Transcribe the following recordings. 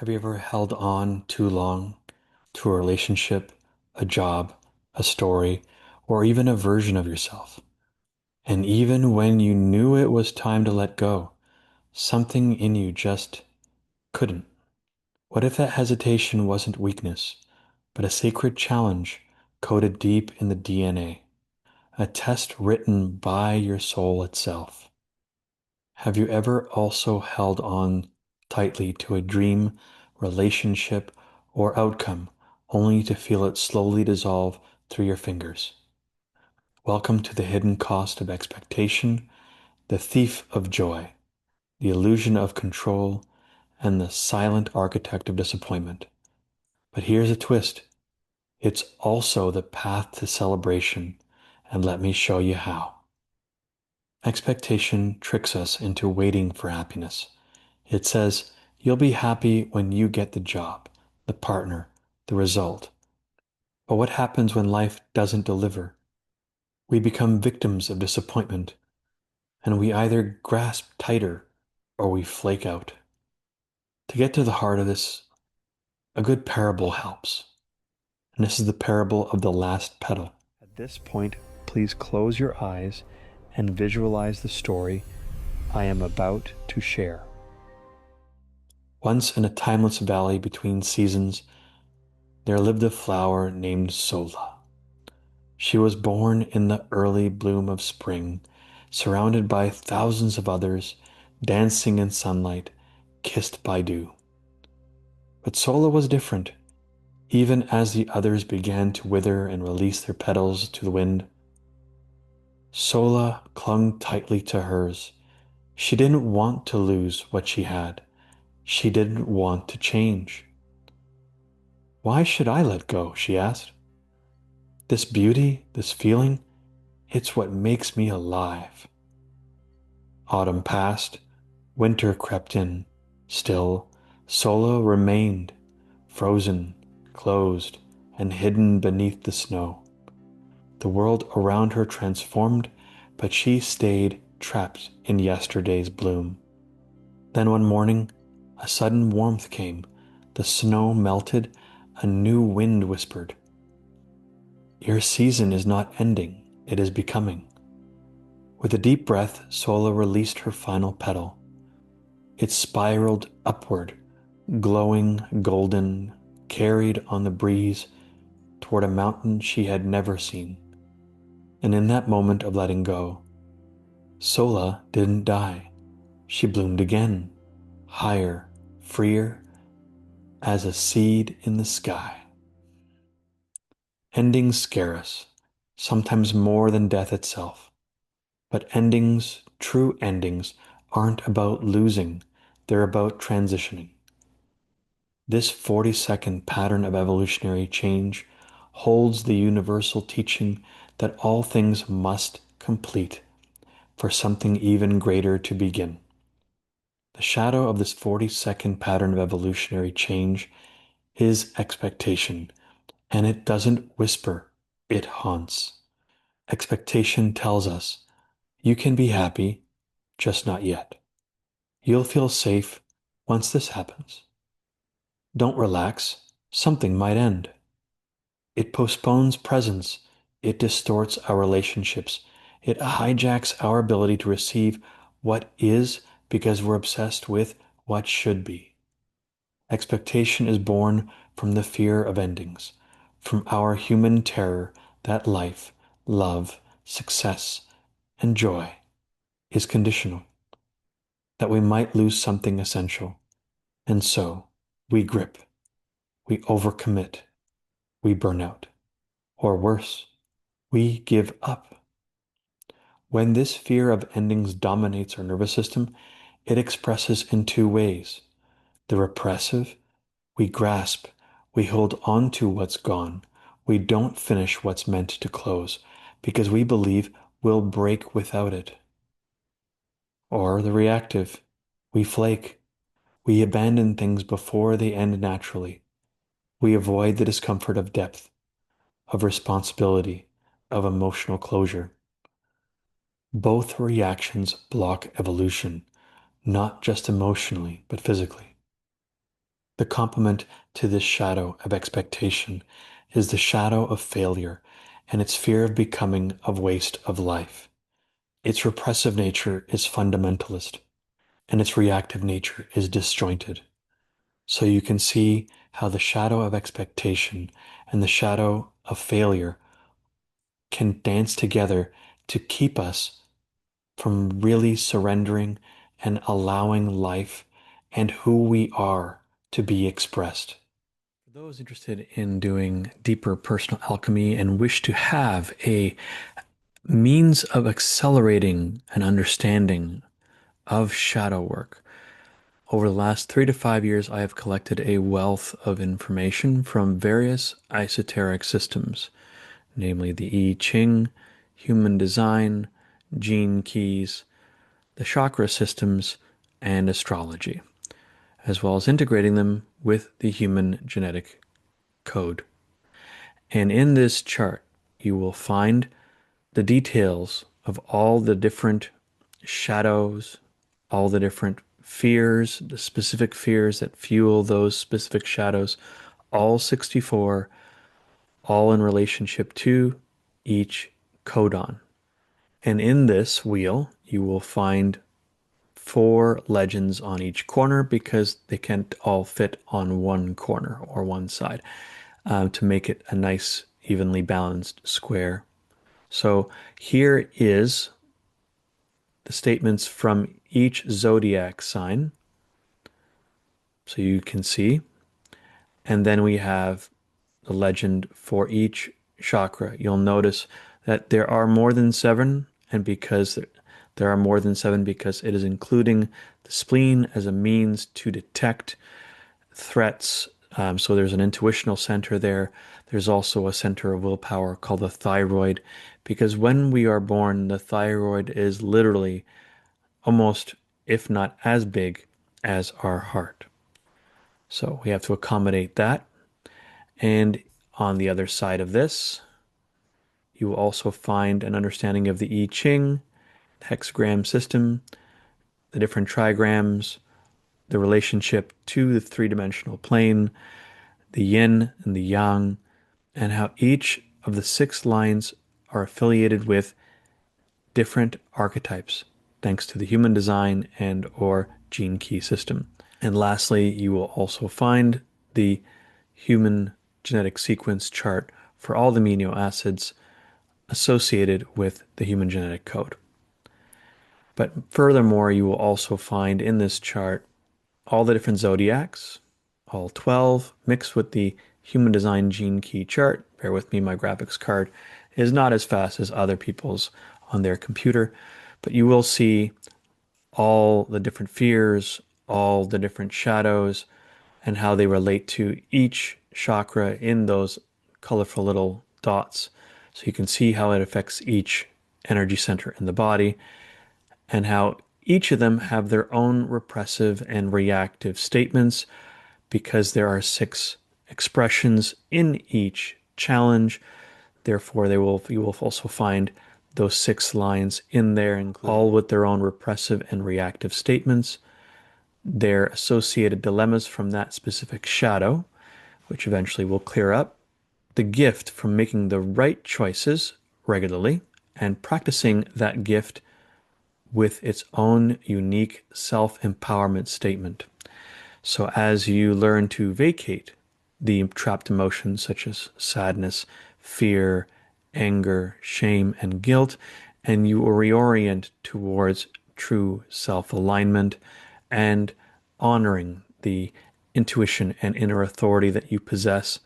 Have you ever held on too long to a relationship, a job, a story, or even a version of yourself? And even when you knew it was time to let go, something in you just couldn't. What if that hesitation wasn't weakness, but a sacred challenge coded deep in the DNA, a test written by your soul itself? Have you ever also held on tightly to a dream, relationship, or outcome only to feel it slowly dissolve through your fingers? Welcome to the hidden cost of expectation, the thief of joy, the illusion of control, and the silent architect of disappointment. But here's a twist. It's also the path to celebration, and let me show you how. Expectation tricks us into waiting for happiness. It says, you'll be happy when you get the job, the partner, the result. But what happens when life doesn't deliver? We become victims of disappointment, and we either grasp tighter or we flake out. To get to the heart of this, a good parable helps. And this is the parable of the last petal. At this point, please close your eyes and visualize the story I am about to share. Once in a timeless valley between seasons, there lived a flower named Sola. She was born in the early bloom of spring, surrounded by thousands of others, dancing in sunlight, kissed by dew. But Sola was different. Even as the others began to wither and release their petals to the wind, Sola clung tightly to hers. She didn't want to lose what she had. She didn't want to change. Why should I let go? She asked. This beauty, this feeling, it's what makes me alive. Autumn passed, winter crept in. Still, Sola remained, frozen, closed, and hidden beneath the snow. The world around her transformed, but she stayed trapped in yesterday's bloom. Then one morning, a sudden warmth came. The snow melted, a new wind whispered, your season is not ending, it is becoming. With a deep breath, Sola released her final petal. It spiraled upward, glowing golden, carried on the breeze toward a mountain she had never seen. And in that moment of letting go, Sola didn't die. She bloomed again, higher, freer, as a seed in the sky. Endings scare us, sometimes more than death itself. But endings, true endings, aren't about losing, they're about transitioning. This 40-second pattern of evolutionary change holds the universal teaching that all things must complete for something even greater to begin. The shadow of this 40-second pattern of evolutionary change is expectation, and it doesn't whisper, it haunts. Expectation tells us, you can be happy, just not yet. You'll feel safe once this happens. Don't relax, something might end. It postpones presence, it distorts our relationships, it hijacks our ability to receive what is because we're obsessed with what should be. Expectation is born from the fear of endings, from our human terror that life, love, success, and joy is conditional, that we might lose something essential. And so we grip, we overcommit, we burn out, or worse, we give up. When this fear of endings dominates our nervous system, it expresses in two ways. The repressive, we grasp, we hold on to what's gone. We don't finish what's meant to close because we believe we'll break without it. Or the reactive, we flake. We abandon things before they end naturally. We avoid the discomfort of depth, of responsibility, of emotional closure. Both reactions block evolution, not just emotionally, but physically. The complement to this shadow of expectation is the shadow of failure and its fear of becoming a waste of life. Its repressive nature is fundamentalist, and its reactive nature is disjointed. So you can see how the shadow of expectation and the shadow of failure can dance together to keep us from really surrendering and allowing life and who we are to be expressed. For those interested in doing deeper personal alchemy and wish to have a means of accelerating an understanding of shadow work, over the last 3 to 5 years, I have collected a wealth of information from various esoteric systems, namely the I Ching, human design, gene keys, the chakra systems, and astrology, as well as integrating them with the human genetic code. And in this chart, you will find the details of all the different shadows, all the different fears, the specific fears that fuel those specific shadows, all 64, all in relationship to each codon. And in this wheel, you will find 4 legends on each corner because they can't all fit on one corner or one side to make it a nice, evenly balanced square. So here is the statements from each zodiac sign. So you can see. And then we have the legend for each chakra. You'll notice that there are more than 7, and because there are more than 7, because it is including the spleen as a means to detect threats. So there's an intuitional center there. There's also a center of willpower called the thyroid, because when we are born, the thyroid is literally almost, if not as big as our heart. So we have to accommodate that. And on the other side of this, you will also find an understanding of the I Ching, hexagram system, the different trigrams, the relationship to the three-dimensional plane, the yin and the yang, and how each of the 6 lines are affiliated with different archetypes, thanks to the human design and or gene key system. And lastly, you will also find the human genetic sequence chart for all the amino acids associated with the human genetic code. But furthermore, you will also find in this chart all the different zodiacs, all 12, mixed with the human design gene key chart. Bear with me, my graphics card is not as fast as other people's on their computer, but you will see all the different fears, all the different shadows, and how they relate to each chakra in those colorful little dots. So you can see how it affects each energy center in the body and how each of them have their own repressive and reactive statements because there are 6 expressions in each challenge. Therefore, you will also find those 6 lines in there, all with their own repressive and reactive statements, their associated dilemmas from that specific shadow, which eventually will clear up, the gift from making the right choices regularly and practicing that gift with its own unique self-empowerment statement. So as you learn to vacate the trapped emotions such as sadness, fear, anger, shame, and guilt, and you will reorient towards true self-alignment and honoring the intuition and inner authority that you possess,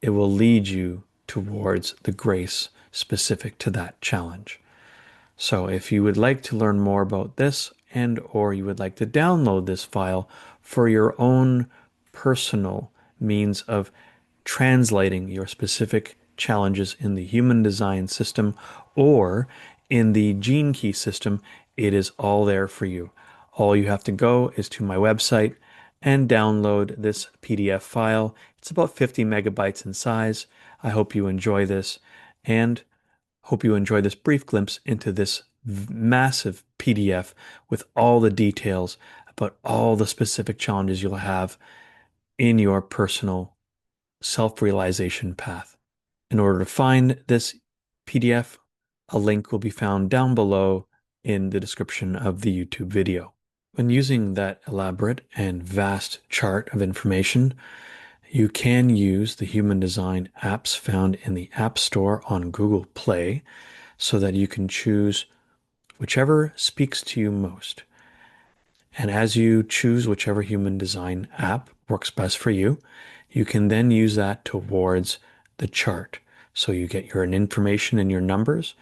it will lead you towards the grace specific to that challenge. So if you would like to learn more about this and or you would like to download this file for your own personal means of translating your specific challenges in the human design system or in the gene key system, it is all there for you. All you have to go is to my website and download this PDF file. It's about 50 megabytes in size. I hope you enjoy this and hope you enjoy this brief glimpse into this massive PDF with all the details about all the specific challenges you'll have in your personal self-realization path. In order to find this PDF, a link will be found down below in the description of the YouTube video. When using that elaborate and vast chart of information, you can use the human design apps found in the App Store on Google Play so that you can choose whichever speaks to you most. And as you choose whichever human design app works best for you, you can then use that towards the chart. So you get your information and your numbers.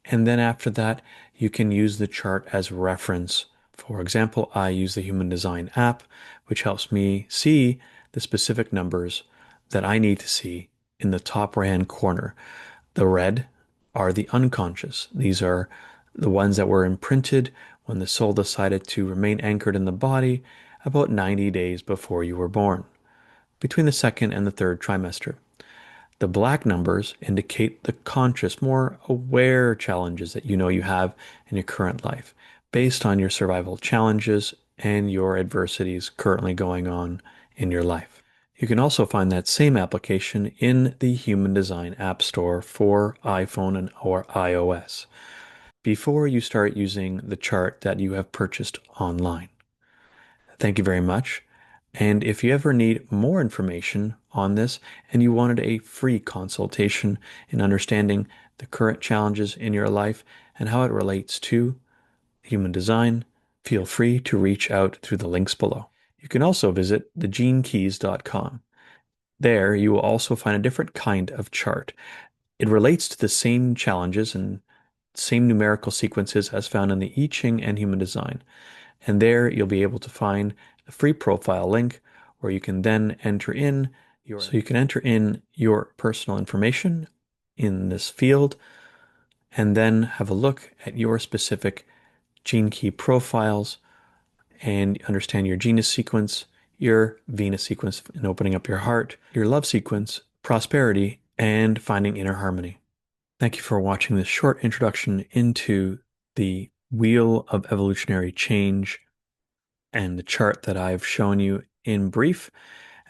And then after that, you can use the chart as reference. For example, I use the human design app, which helps me see the specific numbers that I need to see in the top right-hand corner. The red are the unconscious. These are the ones that were imprinted when the soul decided to remain anchored in the body about 90 days before you were born, between the second and the third trimester. The black numbers indicate the conscious, more aware challenges that you know you have in your current life, based on your survival challenges and your adversities currently going on in your life. You can also find that same application in the Human Design App Store for iPhone and or iOS before you start using the chart that you have purchased online. Thank you very much. And if you ever need more information on this and you wanted a free consultation in understanding the current challenges in your life and how it relates to human design, feel free to reach out through the links below. You can also visit thegenekeys.com. There, you will also find a different kind of chart. It relates to the same challenges and same numerical sequences as found in the I Ching and Human Design. And there you'll be able to find the free profile link where you can then enter in your personal information in this field and then have a look at your specific gene key profiles and understand your genius sequence, your Venus sequence in opening up your heart, your love sequence, prosperity, and finding inner harmony. Thank you for watching this short introduction into the Wheel of Evolutionary Change and the chart that I've shown you in brief.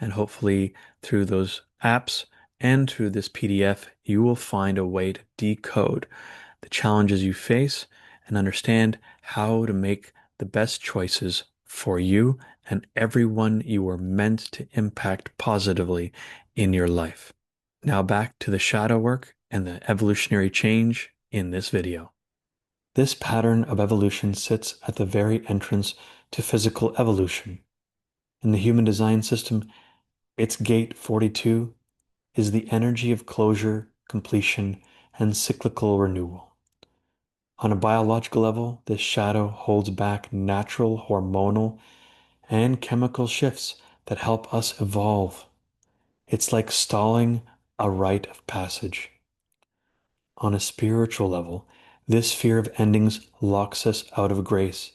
And hopefully through those apps and through this PDF, you will find a way to decode the challenges you face and understand how to make the best choices for you and everyone you are meant to impact positively in your life. Now back to the shadow work and the evolutionary change in this video. This pattern of evolution sits at the very entrance to physical evolution. In the human design system, its gate 42 is the energy of closure, completion, and cyclical renewal. On a biological level, this shadow holds back natural hormonal and chemical shifts that help us evolve. It's like stalling a rite of passage. On a spiritual level, this fear of endings locks us out of grace.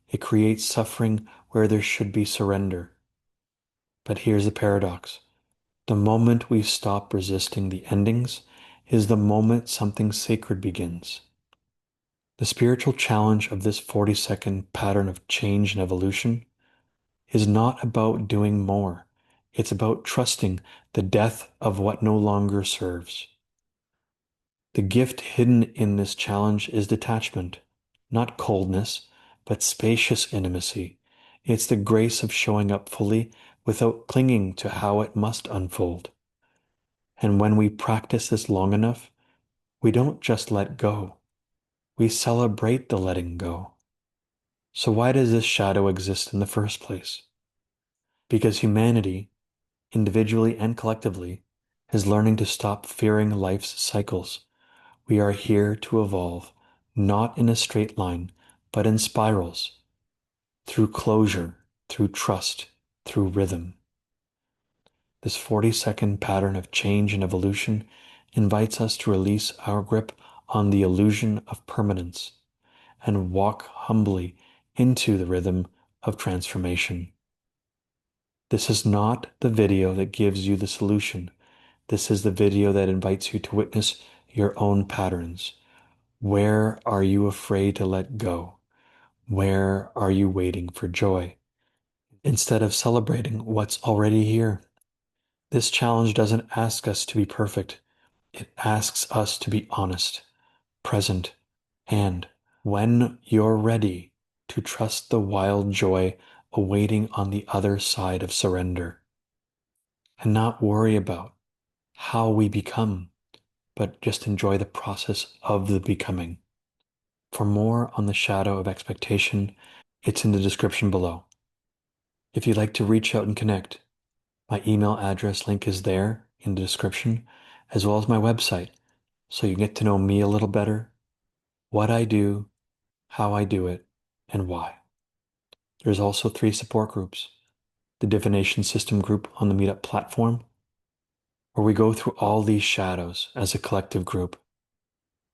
It creates suffering where there should be surrender. But here's the paradox. The moment we stop resisting the endings is the moment something sacred begins. The spiritual challenge of this 40-second pattern of change and evolution is not about doing more. It's about trusting the death of what no longer serves. The gift hidden in this challenge is detachment, not coldness, but spacious intimacy. It's the grace of showing up fully without clinging to how it must unfold. And when we practice this long enough, we don't just let go. We celebrate the letting go. So why does this shadow exist in the first place? Because humanity, individually and collectively, is learning to stop fearing life's cycles. We are here to evolve, not in a straight line, but in spirals, through closure, through trust, through rhythm. This 40-second pattern of change and evolution invites us to release our grip on the illusion of permanence and walk humbly into the rhythm of transformation. This is not the video that gives you the solution. This is the video that invites you to witness your own patterns. Where are you afraid to let go? Where are you waiting for joy? instead of celebrating what's already here. This challenge doesn't ask us to be perfect. It asks us to be honest, present, and, when you're ready, to trust the wild joy awaiting on the other side of surrender, and not worry about how we become, but just enjoy the process of the becoming. For more on the shadow of expectation, it's in the description below. If you'd like to reach out and connect, my email address link is there in the description, as well as my website, so you get to know me a little better, what I do, how I do it, and why. There's also 3 support groups. The Divination System group on the Meetup platform, where we go through all these shadows as a collective group.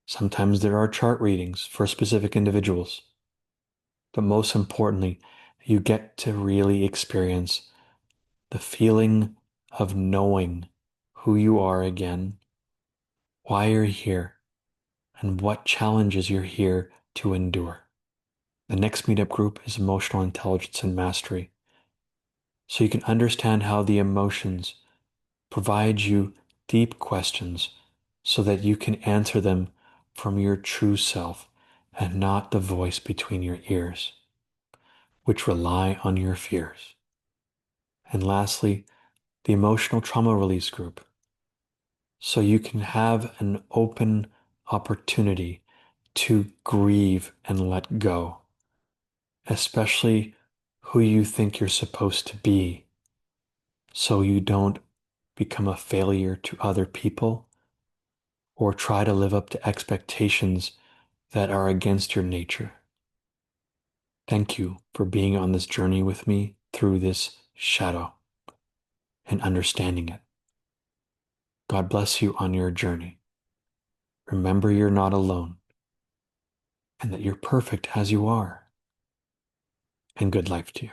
Sometimes there are chart readings for specific individuals. But most importantly, you get to really experience the feeling of knowing who you are again, why you're here, and what challenges you're here to endure. The next meetup group is Emotional Intelligence and Mastery, so you can understand how the emotions provide you deep questions so that you can answer them from your true self and not the voice between your ears, which rely on your fears. And lastly, the Emotional Trauma Release Group, so you can have an open opportunity to grieve and let go, especially who you think you're supposed to be, so you don't become a failure to other people or try to live up to expectations that are against your nature. Thank you for being on this journey with me through this shadow and understanding it. God bless you on your journey. Remember you're not alone and that you're perfect as you are. And good life to you.